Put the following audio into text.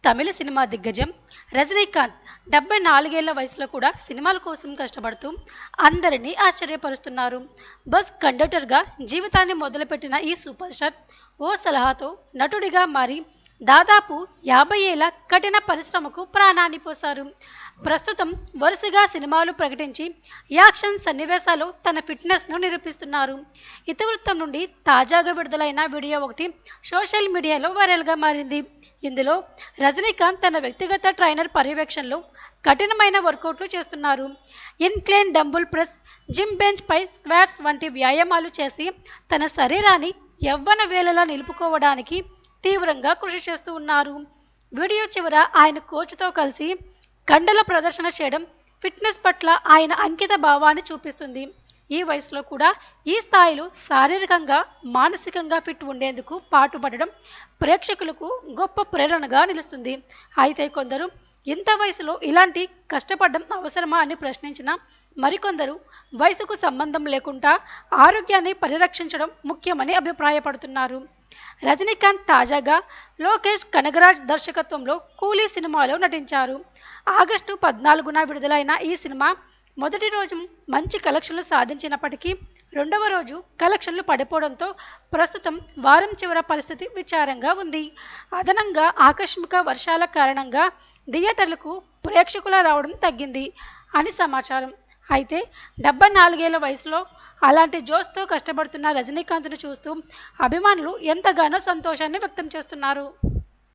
తమిళ cinema దిగ్గజం రజనీకాంత్ 74 ఏళ్ల వయసులో కూడా సినిమాల కోసం కష్టపడుతూ అందరినీ ఆశ్చర్యపరుస్తున్నారు. బస్ కండక్టర్గా జీవితాన్ని మొదలుపెట్టిన ఈ సూపర్ స్టార్ ఓ సలహాతో నటుడిగా మారి దాదాపు 50 ఏళ్ల కఠిన పరిశ్రమకు ప్రాణాన్ని పోశారు. ప్రస్తుతం వరుసగా సినిమాలు ప్రకటించి యాక్షన్ సన్నివేశాలు తన ఫిట్నెస్ను నిరూపిస్తున్నారు. ఇతివృత్తం నుండి తాజాగా విడుదలైన వీడియో ఒకటి సోషల్ మీడియాలో వైరల్గా మారింది. ఇందులో రజనీకాంత్ తన వ్యక్తిగత ట్రైనర్ పర్యవేక్షణలో కఠినమైన వర్కౌట్లు చేస్తున్నారు. Incline dumbbell press, gym bench పై స్క్వాట్స్ వంటి వ్యాయామాలు చేసి తన శరీరాన్ని యవ్వన వేళలా నిలుపుకోవడానికి తీవ్రంగా కృషి చేస్తూ ఉన్నారు. వీడియో చివర ఆయన కోచ్తో కలిసి కండల ప్రదర్శన చేయడం ఫిట్నెస్ పట్ల ఆయన అంకిత భావాన్ని చూపిస్తుంది. ఈ వయసులో కూడా ఈ స్థాయిలో శారీరకంగా, మానసికంగా ఫిట్ ఉండేందుకు పాటుపడడం ప్రేక్షకులకు గొప్ప ప్రేరణగా నిలుస్తుంది. అయితే కొందరు ఇంత వయసులో ఇలాంటి కష్టపడడం అవసరమా అని ప్రశ్నించిన మరికొందరు వయసుకు సంబంధం లేకుండా ఆరోగ్యాన్ని పరిరక్షించడం ముఖ్యమని అభిప్రాయపడుతున్నారు. రజనీకాంత్ తాజాగా లోకేష్ కనగరాజ్ దర్శకత్వంలో కూలీ సినిమాలో నటించారు. ఆగస్టు 14న విడుదలైన ఈ సినిమా మొదటి రోజు మంచి కలెక్షన్లు సాధించినప్పటికీ రెండవ రోజు కలెక్షన్లు పడిపోవడంతో ప్రస్తుతం వారం చివర పరిస్థితి విచారంగా ఉంది. అదనంగా ఆకస్మిక వర్షాల కారణంగా థియేటర్లకు ప్రేక్షకుల రావడం తగ్గింది అని సమాచారం. అయితే 74 ఏళ్ల వయసులో అలాంటి జోష్తో కష్టపడుతున్న రజనీకాంత్ను చూస్తూ అభిమానులు ఎంతగానో సంతోషాన్ని వ్యక్తం చేస్తున్నారు.